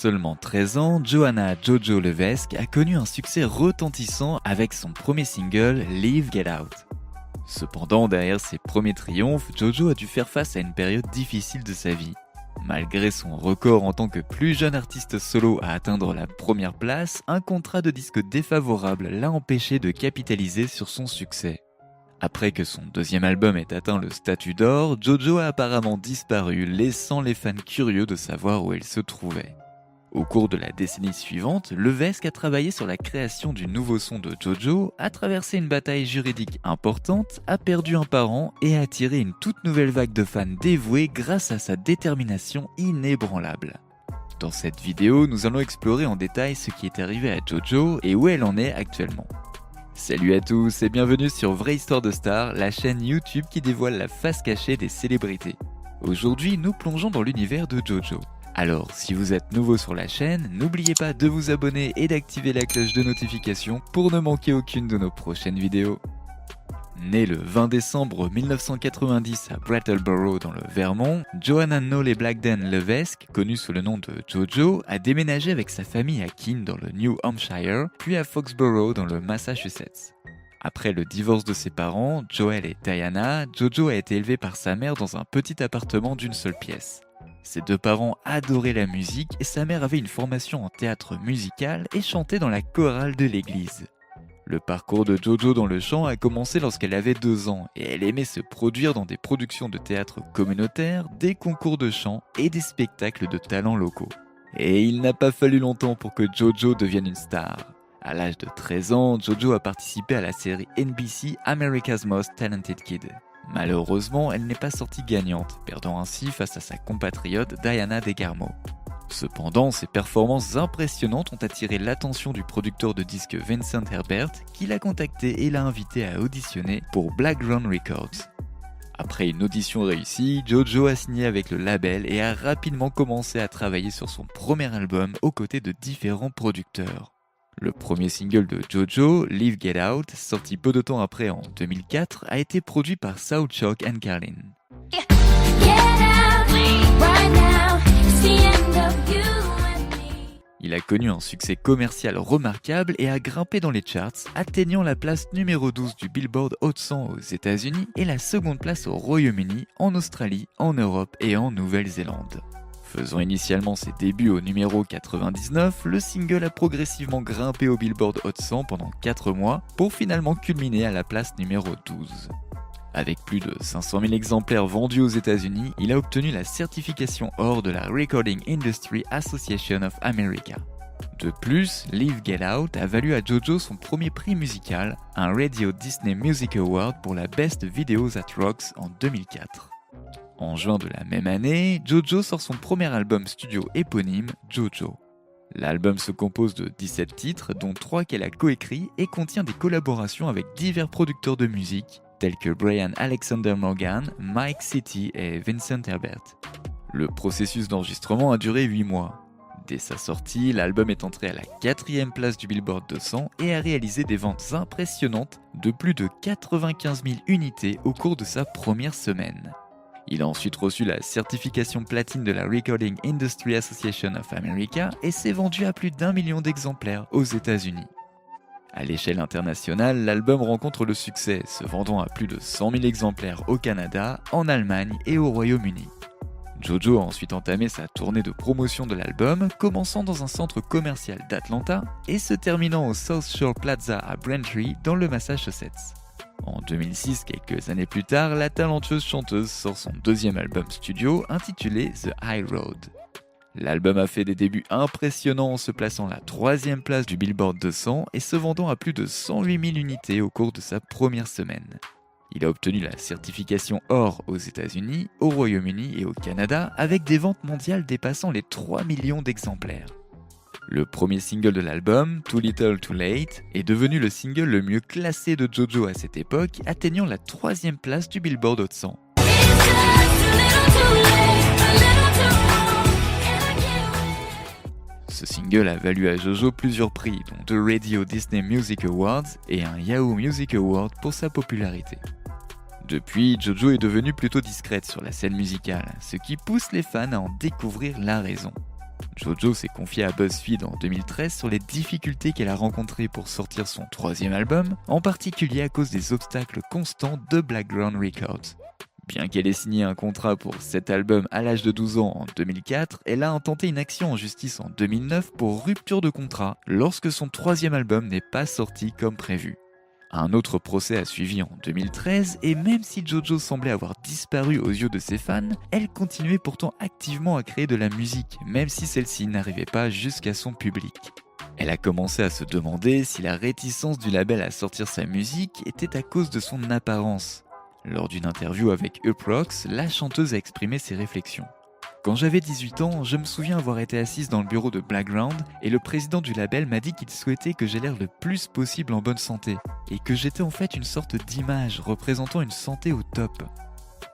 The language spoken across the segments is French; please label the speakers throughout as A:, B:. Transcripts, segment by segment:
A: seulement 13 ans, Johanna Jojo Levesque a connu un succès retentissant avec son premier single Leave Get Out. Cependant, derrière ses premiers triomphes, Jojo a dû faire face à une période difficile de sa vie. Malgré son record en tant que plus jeune artiste solo à atteindre la première place, un contrat de disque défavorable l'a empêché de capitaliser sur son succès. Après que son deuxième album ait atteint le statut d'or, Jojo a apparemment disparu, laissant les fans curieux de savoir où elle se trouvait. Au cours de la décennie suivante, Levesque a travaillé sur la création du nouveau son de Jojo, a traversé une bataille juridique importante, a perdu un parent et a attiré une toute nouvelle vague de fans dévoués grâce à sa détermination inébranlable. Dans cette vidéo, nous allons explorer en détail ce qui est arrivé à Jojo et où elle en est actuellement. Salut à tous et bienvenue sur Vraie Histoire de Star, la chaîne YouTube qui dévoile la face cachée des célébrités. Aujourd'hui, nous plongeons dans l'univers de Jojo. Alors, si vous êtes nouveau sur la chaîne, n'oubliez pas de vous abonner et d'activer la cloche de notification pour ne manquer aucune de nos prochaines vidéos. Née le 20 décembre 1990 à Brattleboro dans le Vermont, Johanna Nolle Blackden Levesque, connue sous le nom de Jojo, a déménagé avec sa famille à Keene dans le New Hampshire, puis à Foxborough dans le Massachusetts. Après le divorce de ses parents, Joel et Diana, Jojo a été élevée par sa mère dans un petit appartement d'une seule pièce. Ses deux parents adoraient la musique et sa mère avait une formation en théâtre musical et chantait dans la chorale de l'église. Le parcours de Jojo dans le chant a commencé lorsqu'elle avait 2 ans et elle aimait se produire dans des productions de théâtre communautaire, des concours de chant et des spectacles de talents locaux. Et il n'a pas fallu longtemps pour que Jojo devienne une star. À l'âge de 13 ans, Jojo a participé à la série NBC America's Most Talented Kid. Malheureusement, elle n'est pas sortie gagnante, perdant ainsi face à sa compatriote Diana DeGarmo. Cependant, ses performances impressionnantes ont attiré l'attention du producteur de disques Vincent Herbert, qui l'a contacté et l'a invité à auditionner pour Black Ground Records. Après une audition réussie, Jojo a signé avec le label et a rapidement commencé à travailler sur son premier album aux côtés de différents producteurs. Le premier single de Jojo, Leave Get Out, sorti peu de temps après en 2004, a été produit par Southshock and Carlin. Il a connu un succès commercial remarquable et a grimpé dans les charts, atteignant la place numéro 12 du Billboard Hot 100 aux États-Unis et la seconde place au Royaume-Uni, en Australie, en Europe et en Nouvelle-Zélande. Faisant initialement ses débuts au numéro 99, le single a progressivement grimpé au Billboard Hot 100 pendant 4 mois pour finalement culminer à la place numéro 12. Avec plus de 500 000 exemplaires vendus aux États-Unis, il a obtenu la certification or de la Recording Industry Association of America. De plus, Leave Get Out a valu à Jojo son premier prix musical, un Radio Disney Music Award pour la Best Video That Rocks en 2004. En juin de la même année, Jojo sort son premier album studio éponyme, Jojo. L'album se compose de 17 titres, dont 3 qu'elle a coécrits et contient des collaborations avec divers producteurs de musique, tels que Brian Alexander Morgan, Mike City et Vincent Herbert. Le processus d'enregistrement a duré 8 mois. Dès sa sortie, l'album est entré à la 4e place du Billboard 200 et a réalisé des ventes impressionnantes de plus de 95 000 unités au cours de sa première semaine. Il a ensuite reçu la certification platine de la Recording Industry Association of America et s'est vendu à plus d'1 million d'exemplaires aux États-Unis. À l'échelle internationale, l'album rencontre le succès, se vendant à plus de 100 000 exemplaires au Canada, en Allemagne et au Royaume-Uni. Jojo a ensuite entamé sa tournée de promotion de l'album, commençant dans un centre commercial d'Atlanta et se terminant au South Shore Plaza à Braintree dans le Massachusetts. En 2006, quelques années plus tard, la talentueuse chanteuse sort son deuxième album studio intitulé The High Road. L'album a fait des débuts impressionnants en se plaçant à la 3e place du Billboard 200 et se vendant à plus de 108 000 unités au cours de sa première semaine. Il a obtenu la certification or aux États-Unis, au Royaume-Uni et au Canada avec des ventes mondiales dépassant les 3 millions d'exemplaires. Le premier single de l'album, Too Little Too Late, est devenu le single le mieux classé de Jojo à cette époque, atteignant la 3e place du Billboard Hot 100. Ce single a valu à Jojo plusieurs prix, dont 2 Radio Disney Music Awards et un Yahoo Music Award pour sa popularité. Depuis, Jojo est devenue plutôt discrète sur la scène musicale, ce qui pousse les fans à en découvrir la raison. Jojo s'est confiée à BuzzFeed en 2013 sur les difficultés qu'elle a rencontrées pour sortir son troisième album, en particulier à cause des obstacles constants de Blackground Records. Bien qu'elle ait signé un contrat pour cet album à l'âge de 12 ans en 2004, elle a intenté une action en justice en 2009 pour rupture de contrat lorsque son troisième album n'est pas sorti comme prévu. Un autre procès a suivi en 2013 et même si Jojo semblait avoir disparu aux yeux de ses fans, elle continuait pourtant activement à créer de la musique, même si celle-ci n'arrivait pas jusqu'à son public. Elle a commencé à se demander si la réticence du label à sortir sa musique était à cause de son apparence. Lors d'une interview avec Uproxx, la chanteuse a exprimé ses réflexions. Quand j'avais 18 ans, je me souviens avoir été assise dans le bureau de Blackground et le président du label m'a dit qu'il souhaitait que j'aie l'air le plus possible en bonne santé et que j'étais en fait une sorte d'image représentant une santé au top.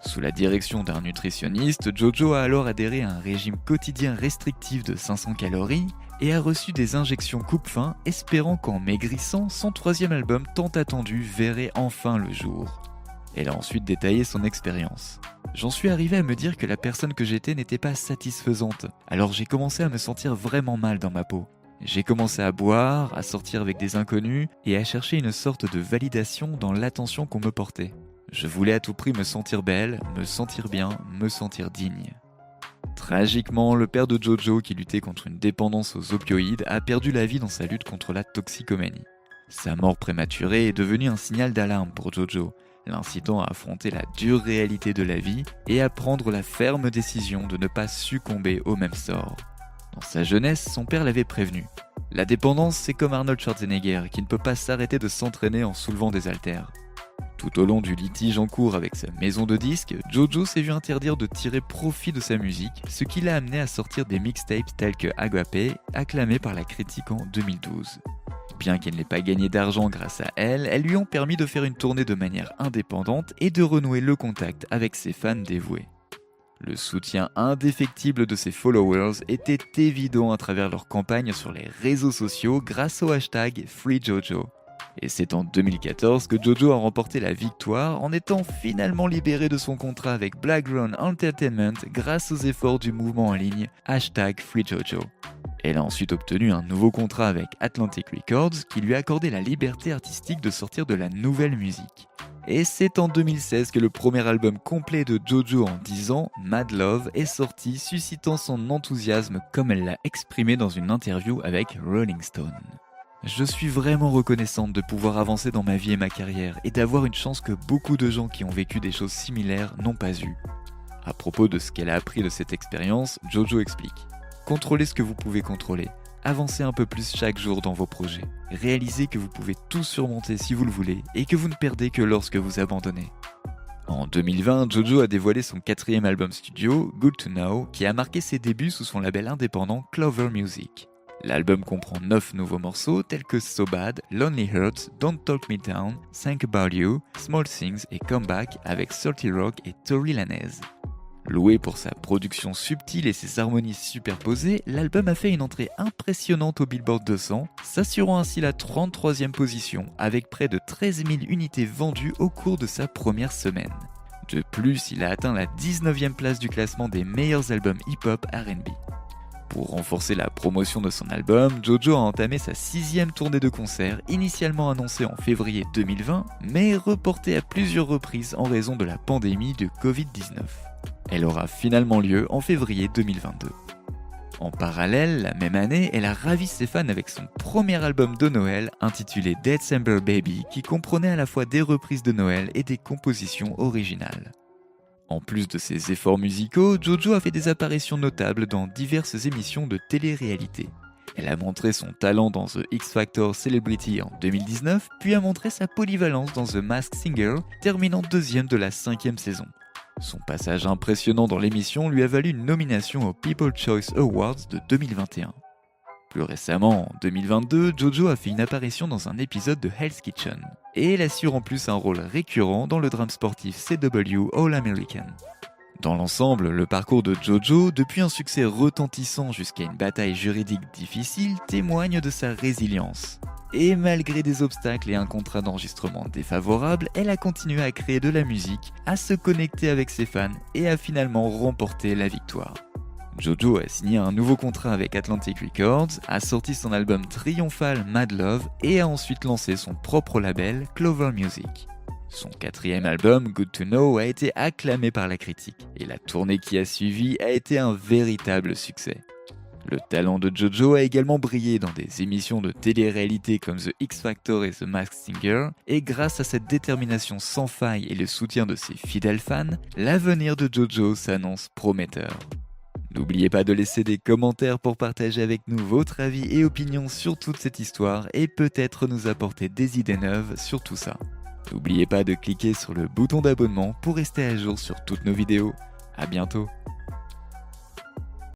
A: Sous la direction d'un nutritionniste, Jojo a alors adhéré à un régime quotidien restrictif de 500 calories et a reçu des injections coupe-faim, espérant qu'en maigrissant, son troisième album tant attendu verrait enfin le jour. Elle a ensuite détaillé son expérience. J'en suis arrivé à me dire que la personne que j'étais n'était pas satisfaisante, alors j'ai commencé à me sentir vraiment mal dans ma peau. J'ai commencé à boire, à sortir avec des inconnus et à chercher une sorte de validation dans l'attention qu'on me portait. Je voulais à tout prix me sentir belle, me sentir bien, me sentir digne. Tragiquement, le père de Jojo, qui luttait contre une dépendance aux opioïdes, a perdu la vie dans sa lutte contre la toxicomanie. Sa mort prématurée est devenue un signal d'alarme pour Jojo, l'incitant à affronter la dure réalité de la vie et à prendre la ferme décision de ne pas succomber au même sort. Dans sa jeunesse, son père l'avait prévenu. La dépendance, c'est comme Arnold Schwarzenegger qui ne peut pas s'arrêter de s'entraîner en soulevant des haltères. Tout au long du litige en cours avec sa maison de disques, Jojo s'est vu interdire de tirer profit de sa musique, ce qui l'a amené à sortir des mixtapes tels que Agape, acclamés par la critique en 2012. Bien qu'elle n'ait pas gagné d'argent grâce à elles lui ont permis de faire une tournée de manière indépendante et de renouer le contact avec ses fans dévoués. Le soutien indéfectible de ses followers était évident à travers leur campagne sur les réseaux sociaux grâce au hashtag FreeJojo. Et c'est en 2014 que Jojo a remporté la victoire en étant finalement libéré de son contrat avec Blackground Entertainment grâce aux efforts du mouvement en ligne #FreeJojo. Elle a ensuite obtenu un nouveau contrat avec Atlantic Records qui lui a accordé la liberté artistique de sortir de la nouvelle musique. Et c'est en 2016 que le premier album complet de Jojo en 10 ans, Mad Love, est sorti, suscitant son enthousiasme comme elle l'a exprimé dans une interview avec Rolling Stone. Je suis vraiment reconnaissante de pouvoir avancer dans ma vie et ma carrière et d'avoir une chance que beaucoup de gens qui ont vécu des choses similaires n'ont pas eue. À propos de ce qu'elle a appris de cette expérience, Jojo explique. Contrôlez ce que vous pouvez contrôler. Avancez un peu plus chaque jour dans vos projets. Réalisez que vous pouvez tout surmonter si vous le voulez et que vous ne perdez que lorsque vous abandonnez. En 2020, Jojo a dévoilé son quatrième album studio, Good to Know, qui a marqué ses débuts sous son label indépendant Clover Music. L'album comprend 9 nouveaux morceaux tels que So Bad, Lonely Hearts, Don't Talk Me Down, Think About You, Small Things et Come Back avec Salty Rock et Tory Lanez. Loué pour sa production subtile et ses harmonies superposées, l'album a fait une entrée impressionnante au Billboard 200, s'assurant ainsi la 33e position avec près de 13 000 unités vendues au cours de sa première semaine. De plus, il a atteint la 19e place du classement des meilleurs albums hip-hop R&B. Pour renforcer la promotion de son album, Jojo a entamé sa 6e tournée de concerts, initialement annoncée en février 2020, mais reportée à plusieurs reprises en raison de la pandémie de Covid-19. Elle aura finalement lieu en février 2022. En parallèle, la même année, elle a ravi ses fans avec son premier album de Noël intitulé December Baby, qui comprenait à la fois des reprises de Noël et des compositions originales. En plus de ses efforts musicaux, Jojo a fait des apparitions notables dans diverses émissions de télé-réalité. Elle a montré son talent dans The X Factor Celebrity en 2019, puis a montré sa polyvalence dans The Masked Singer, terminant 2e de la 5e saison. Son passage impressionnant dans l'émission lui a valu une nomination aux People's Choice Awards de 2021. Plus récemment, en 2022, Jojo a fait une apparition dans un épisode de Hell's Kitchen. Et elle assure en plus un rôle récurrent dans le drame sportif CW All American. Dans l'ensemble, le parcours de Jojo, depuis un succès retentissant jusqu'à une bataille juridique difficile, témoigne de sa résilience. Et malgré des obstacles et un contrat d'enregistrement défavorable, elle a continué à créer de la musique, à se connecter avec ses fans et a finalement remporté la victoire. Jojo a signé un nouveau contrat avec Atlantic Records, a sorti son album triomphal Mad Love et a ensuite lancé son propre label Clover Music. Son 4e album, Good to Know, a été acclamé par la critique et la tournée qui a suivi a été un véritable succès. Le talent de Jojo a également brillé dans des émissions de télé-réalité comme The X Factor et The Masked Singer, et grâce à cette détermination sans faille et le soutien de ses fidèles fans, l'avenir de Jojo s'annonce prometteur. N'oubliez pas de laisser des commentaires pour partager avec nous votre avis et opinions sur toute cette histoire et peut-être nous apporter des idées neuves sur tout ça. N'oubliez pas de cliquer sur le bouton d'abonnement pour rester à jour sur toutes nos vidéos. À bientôt!